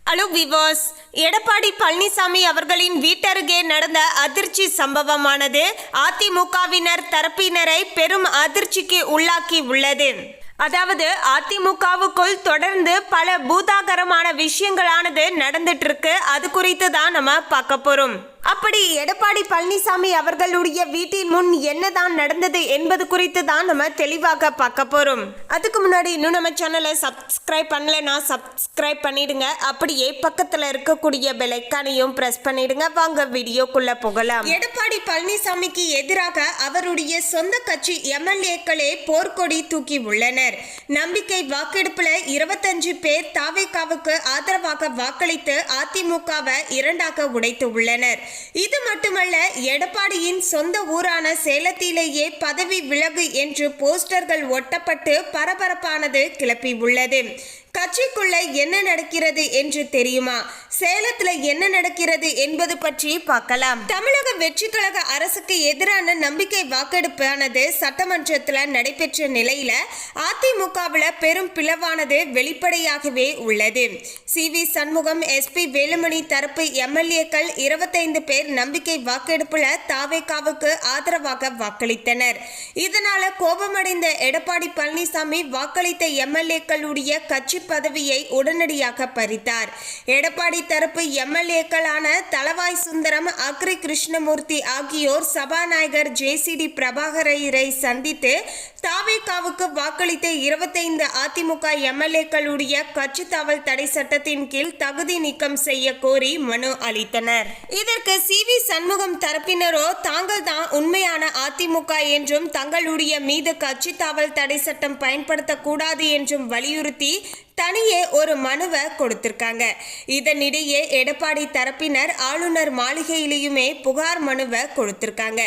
Hello viewers, Edappadi Palaniswami அவர்களின் வீட்டருகே நடந்த அதிர்ச்சி சம்பவமானது அதிமுகவினர் தரப்பினரை பெரும் அதிர்ச்சிக்கு உள்ளாக்கி உள்ளது. அதாவது அதிமுகவுக்குள் தொடர்ந்து பல பூதாகரமான விஷயங்களானது நடந்துட்டு இருக்கு. அது குறித்து தான் நம்ம பார்க்க போறோம். அப்படி எடப்பாடி பழனிசாமி அவர்களுடைய வீட்டின் முன் என்னதான் நடந்தது என்பது குறித்து தான் நம்ம தெளிவாக பார்க்க போறோம். அதுக்கு முன்னாடி இன்னும் நம்ம சேனலை சப்ஸ்கிரைப் பண்ணலன்னா சப்ஸ்கிரைப் பண்ணிடுங்க. அப்படியே பக்கத்துல இருக்கக்கூடிய பெல் ஐகானையும் பிரஸ் பண்ணிடுங்க. வாங்க வீடியோக்குள்ள போகலாம். எடப்பாடி பழனிசாமிக்கு எதிராக அவருடைய சொந்த கட்சி எம்எல்ஏக்களே போர்க்கொடி தூக்கி உள்ளனர். நம்பிக்கை வாக்கெடுப்புல 25 பேர் தாவேகாவுக்கு ஆதரவாக வாக்களித்து அதிமுகவை இரண்டாக உடைத்து உள்ளனர். இது மட்டுமல்ல, எடப்பாடியின் சொந்த ஊரான சேலத்திலேயே பதவி விலகு என்று போஸ்டர்கள் ஒட்டப்பட்டு பரபரப்பானது கிளப்பி உள்ளது. கட்சிக்குள்ள என்ன நடக்கிறது என்று தெரியுமா? சேலத்துல என்ன நடக்கிறது என்பது பற்றி பார்க்கலாம். தமிழக வெற்றி கழக அரசுக்கு எதிரான நம்பிக்கை வாக்கெடுப்பானது சட்டமன்றத்துல நடைபெற்ற நிலையில அதிமுகவில் பெரும் பிளவானது வெளிப்படையாகவே உள்ளது. சி.வி. சண்முகம், எஸ்.பி. வேலுமணி தரப்பு எம்எல்ஏக்கள் 25 பேர் நம்பிக்கை வாக்கெடுப்புல தாவேகாவுக்கு ஆதரவாக வாக்களித்தனர். இதனால கோபமடைந்த எடப்பாடி பழனிசாமி வாக்களித்த எம்எல்ஏக்களுடைய கட்சி பதவியை உடனடியாக பறித்தார். எடப்பாடி தரப்பு எம்எல்ஏக்களான தளவாய் சுந்தரம், அக்ரி கிருஷ்ணமூர்த்தி ஆகியோர் சபாநாயகர் ஜே.சி.டி. பிரபாகரை சந்தித்து தாவேகாவுக்கு வாக்களித்த 25 அதிமுக எம்எல்ஏக்களுடைய கட்சி தாவல் தடை சட்டத்தின் கீழ் தகுதி நீக்கம் செய்ய கோரி மனு அளித்தனர். இதற்கு சி.வி. சண்முகம் தரப்பினரோ தாங்கள் தான் உண்மையான அதிமுக என்றும் தங்களுடைய மீது கட்சி தாவல் தடை சட்டம் பயன்படுத்தக்கூடாது என்றும் வலியுறுத்தி தனியே ஒரு மனுவை கொடுத்திருக்காங்க. இதனிடையே எடப்பாடி தரப்பினர் ஆளுநர் மாளிகையிலேயுமே புகார் மனுவை கொடுத்திருக்காங்க.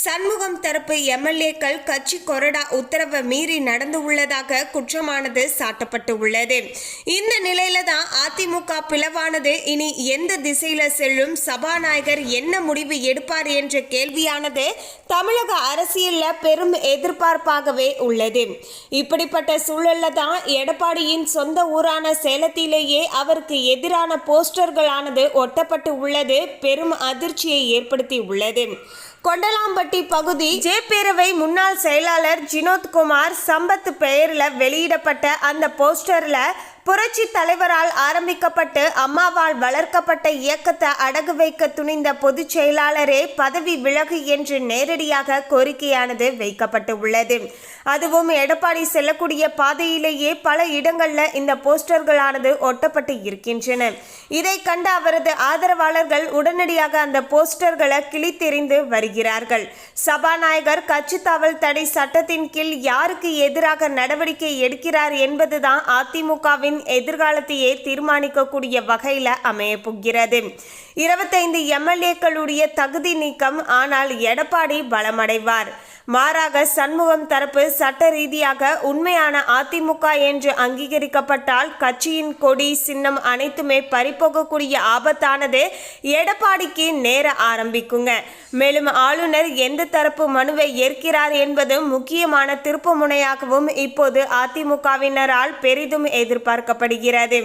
சண்முகம் தரப்பு எம்எல்ஏக்கள் கட்சி கொறடா உத்தரவை மீறி நடந்து உள்ளதாக குற்றமானது சாட்டப்பட்டு உள்ளது. இந்த நிலையில தான் அதிமுக பிளவானது இனி எந்த திசையில செல்லும், சபாநாயகர் என்ன முடிவு எடுப்பார் என்ற கேள்வியானது தமிழக அரசியல்ல பெரும் எதிர்பார்ப்பாகவே உள்ளது. இப்படிப்பட்ட சூழல்ல தான் எடப்பாடியின் சொந்த ஊரான சேலத்திலேயே அவருக்கு எதிரான போஸ்டர்களானது ஒட்டப்பட்டு உள்ளது பெரும் அதிர்ச்சியை ஏற்படுத்தி உள்ளது. கொண்டலாம்பட்டி பகுதி ஜே பேரவை முன்னாள் செயலாளர் ஜினோத்குமார் சம்பத் பெயரில் வெளியிடப்பட்ட அந்த போஸ்டர்ல புரட்சி தலைவரால் ஆரம்பிக்கப்பட்டு அம்மாவால் வளர்க்கப்பட்ட இயக்கத்தை அடகு வைக்க துணிந்த பொதுச் செயலாளரே பதவி விலகு என்று நேரடியாக கோரிக்கையானது வைக்கப்பட்டு உள்ளது. அதுவும் எடப்பாடி செல்லக்கூடிய பாதையிலேயே பல இடங்கள்ல இந்த போஸ்டர்களானது ஒட்டப்பட்டு இருக்கின்றன. இதை கண்ட அவரது ஆதரவாளர்கள் உடனடியாக அந்த போஸ்டர்களை கிழித்தெறிந்து வருகிறார்கள். சபாநாயகர் கட்சி தாவல் தடை சட்டத்தின் கீழ் யாருக்கு எதிராக நடவடிக்கை எடுக்கிறார் என்பதுதான் அதிமுகவின் எதிர்காலத்தையே தீர்மானிக்கக்கூடிய வகையில் அமைய போகிறது. 25 எம்எல்ஏக்களுடைய தகுதி நீக்கம். ஆனால் எடப்பாடி பலமடைவார். மாறாக சண்முகம் தரப்பு சட்ட ரீதியாக உண்மையான அதிமுக என்று அங்கீகரிக்கப்பட்டால் கட்சியின் கொடி சின்னம் அனைத்துமே பறிபோகக்கூடிய ஆபத்தானது எடப்பாடிக்கு நேர ஆரம்பிக்குங்க. மேலும் ஆளுநர் எந்த தரப்பு மனுவை ஏற்கிறார் என்பது முக்கியமான திருப்பு முனையாகவும் இப்போது அதிமுகவினரால் பெரிதும் எதிர்பார்க்கப்படுகிறது.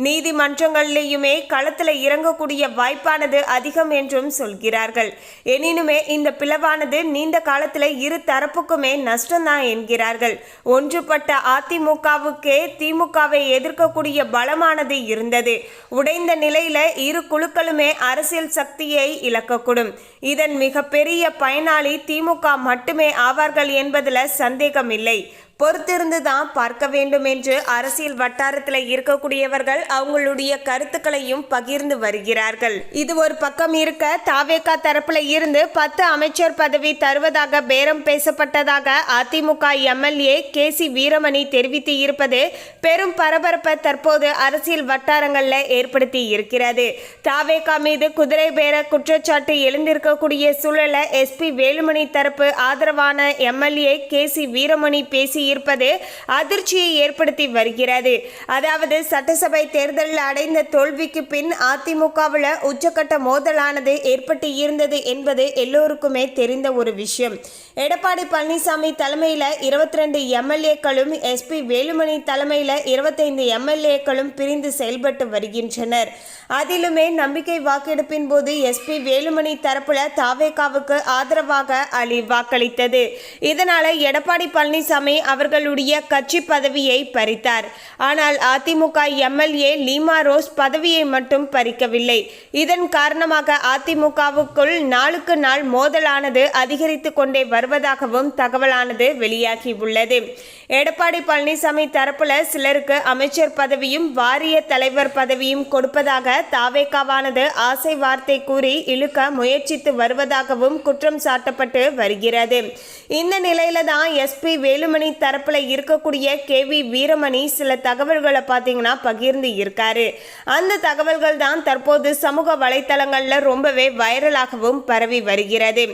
நீதிமன்றங்களிலேயுமே களத்தில் இறங்கக்கூடிய வாய்ப்பானது அதிகம் என்றும் சொல்கிறார்கள். எனினுமே இந்த பிளவானது நீண்ட காலத்தில் இரு தரப்புக்குமே நஷ்டம்தான் என்கிறார்கள். ஒன்றுபட்ட அதிமுகவுக்கே திமுகவை எதிர்க்கக்கூடிய பலமானது இருந்தது. உடைந்த நிலையில இரு குழுக்களுமே அரசியல் சக்தியை இழக்கக்கூடும். இதன் மிகப்பெரிய பயனாளி திமுக மட்டுமே ஆவார்கள் என்பதில் சந்தேகம் இல்லை. பொறுத்திருந்து தான் பார்க்க வேண்டும் என்று அரசியல் வட்டாரத்தில் இருக்கக்கூடியவர்கள் அவங்களுடைய கருத்துக்களையும் பகிர்ந்து வருகிறார்கள். இது ஒரு பக்கம் இருக்க, தாவேகா தரப்புல இருந்து 10 அமைச்சர் பதவி தருவதாக பேரம் பேசப்பட்டதாக அதிமுக எம்எல்ஏ கே.சி. வீரமணி தெரிவித்து இருப்பது பெரும் பரபரப்பை தற்போது அரசியல் வட்டாரங்கள்ல ஏற்படுத்தி இருக்கிறது. தாவேகா மீது குதிரை பேர குற்றச்சாட்டு எழுந்திருக்கக்கூடிய சூழல எஸ்.பி. வேலுமணி தரப்பு ஆதரவான எம்எல்ஏ கே.சி. வீரமணி பேசி இருப்பது அதிர்ச்சியை ஏற்படுத்தி வருகிறது. அதாவது சட்டசபை தேர்தலில் அடைந்த தோல்விக்கு பின் அதிமுகவில் உச்சக்கட்ட மோதலானது ஏற்பட்டு இருந்தது என்பது எல்லோருக்குமே தெரிந்த ஒரு விஷயம். எடப்பாடி பழனிசாமி தலைமையில் 22 எம்எல்ஏக்களும் எஸ்பி வேலுமணி தலைமையில் 25 எம்எல்ஏக்களும் பிரிந்து செயல்பட்டு வருகின்றனர். அதிலுமே நம்பிக்கை வாக்கெடுப்பின் போது எஸ்பி வேலுமணி தரப்புல தாவேகாவுக்கு ஆதரவாக வாக்களித்தது. இதனால எடப்பாடி பழனிசாமி அவர்களுடைய கட்சி பதவியை பறித்தார். ஆனால் அதிமுக எம்எல்ஏ லீமா ரோஸ் பதவியை மட்டும் பறிக்கவில்லை. இதன் காரணமாக அதிமுகவுக்குள் நாளுக்கு நாள் மோதலானது அதிகரித்து கொண்டே வருவதாகவும் தகவலானது வெளியாகி உள்ளது. எடப்பாடி பழனிசாமி தரப்புல சிலருக்கு அமைச்சர் பதவியும் வாரிய தலைவர் பதவியும் கொடுப்பதாக தாவேகாவானது ஆசை வார்த்தை கூறி இழுக்க முயற்சித்து வருவதாகவும் குற்றம் சாட்டப்பட்டு வருகிறது. இந்த நிலையில தான் எஸ்பி வேலுமணி தரப்புல இருக்கக்கூடிய கேவி வீரமணி சில தகவல்களை பார்த்தீங்கன்னா பகிர்ந்து இருக்காரு. அந்த தகவல்கள் தான் தற்போது சமூக வலைத்தளங்கள்ல ரொம்பவே வைரலாகவும் பரவி வருகிறது.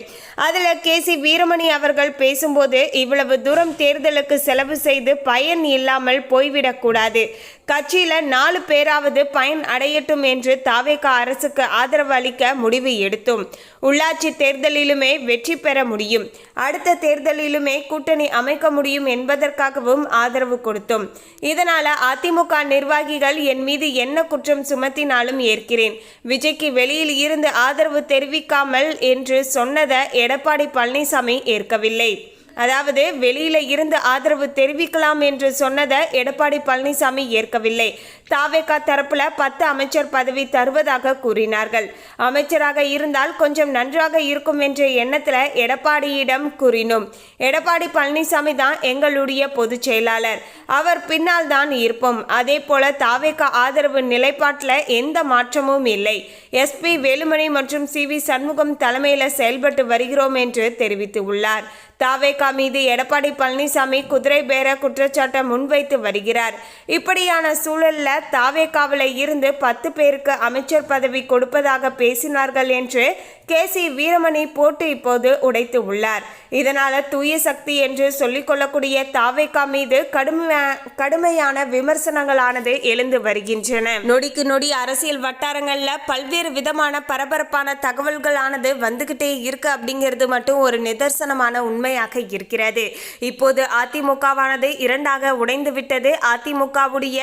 அதுல கேசி வீரமணி அவர்கள் பேசும்போது இவ்வளவு தூரம் தேர்தலுக்கு செலவு செய்து பயன் இல்லாமல் போய்விடக்கூடாது. கட்சியில 4 பேராவது பயன் அடையட்டும் என்று தாவேகா அரசுக்கு ஆதரவு அளிக்க முடிவு எடுத்தோம். உள்ளாட்சி தேர்தலிலுமே வெற்றி பெற முடியும், அடுத்த தேர்தலிலுமே கூட்டணி அமைக்க முடியும் என்பதற்காகவும் ஆதரவு கொடுத்தோம். இதனால அதிமுக நிர்வாகிகள் என் மீது என்ன குற்றம் சுமத்தினாலும் ஏற்கிறேன். விஜய்க்கு வெளியில் இருந்து ஆதரவு தெரிவிக்காமல் என்று சொன்னதை எடப்பாடி பழனிசாமி ஏற்கவில்லை. அதாவது வெளியில இருந்து ஆதரவு தெரிவிக்கலாம் என்று சொன்னதை எடப்பாடி பழனிசாமி ஏற்கவில்லை. தாவேகா தரப்புல 10 அமைச்சர் பதவி தருவதாக கூறினார்கள். அமைச்சராக இருந்தால் கொஞ்சம் நன்றாக இருக்கும் என்ற எண்ணத்துல எடப்பாடியிடம் கூறினோம். எடப்பாடி பழனிசாமி தான் எங்களுடைய பொதுச் செயலாளர், அவர் பின்னால் தான் இருப்போம். அதே போல தாவேகா ஆதரவு நிலைப்பாட்டில் எந்த மாற்றமும் இல்லை. எஸ்பி வேலுமணி மற்றும் CV சண்முகம் தலைமையில் செயல்பட்டு வருகிறோம் என்று தெரிவித்து உள்ளார். தாவேகா மீது எடப்பாடி பழனிசாமி குதிரை பேர குற்றச்சாட்டை முன்வைத்து வருகிறார். இப்படியான சூழல்ல தாவேகாவில் இருந்து 10 பேருக்கு அமைச்சர் பதவி கொடுப்பதாக பேசினார்கள் என்று கேசி வீரமணி போட்டு இப்போது உடைத்து உள்ளார். இதனால தூய சக்தி என்று சொல்லிக்கொள்ளக்கூடிய தாவேகா மீது கடுமையான விமர்சனங்களானது எழுந்து வருகின்றன. நொடிக்கு நொடி அரசியல் வட்டாரங்கள்ல பல்வேறு விதமான பரபரப்பான தகவல்களானது வந்துகிட்டே இருக்கு அப்படிங்கிறது மட்டும் ஒரு நிதர்சனமான உண்மையாக இருக்கிறது. இப்போது அதிமுகவானது 2ஆக உடைந்து விட்டது. அதிமுகவுடைய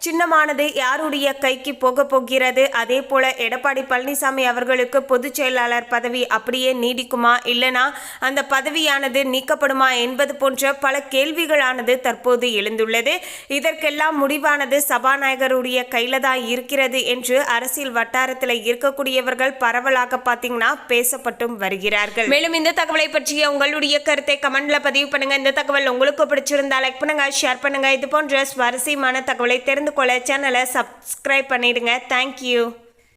சின்னமானது யாருடைய கைக்கு போகிறது? அதே போல எடப்பாடி பழனிசாமி அவர்களுக்கு பொதுச் செயலாளர் பதவி அப்படியே நீடிக்குமா, இல்லனா அந்த பதவியானது நீக்கப்படுமா என்பது போன்ற பல கேள்விகளானது தற்போது எழுந்துள்ளது. இதற்கெல்லாம் முடிவானது சபாநாயகருடைய கையில தான் இருக்கிறது என்று அரசியல் வட்டாரத்தில் இருக்கக்கூடியவர்கள் பரவலாக பார்த்தீங்கன்னா பேசப்பட்டும் வருகிறார்கள். மேலும் இந்த தகவலை பற்றிய உங்களுடைய கருத்தை கமெண்ட்ல பதிவு பண்ணுங்க. இந்த தகவல் உங்களுக்கு பிடிச்சிருந்தா லைக் பண்ணுங்க, ஷேர் பண்ணுங்க. இது போன்ற சுவாரஸ்யமான தகவலை தெரிந்து கொள்ள சேனலை சப்ஸ்கிரைப் பண்ணிடுங்க. தேங்க்யூ.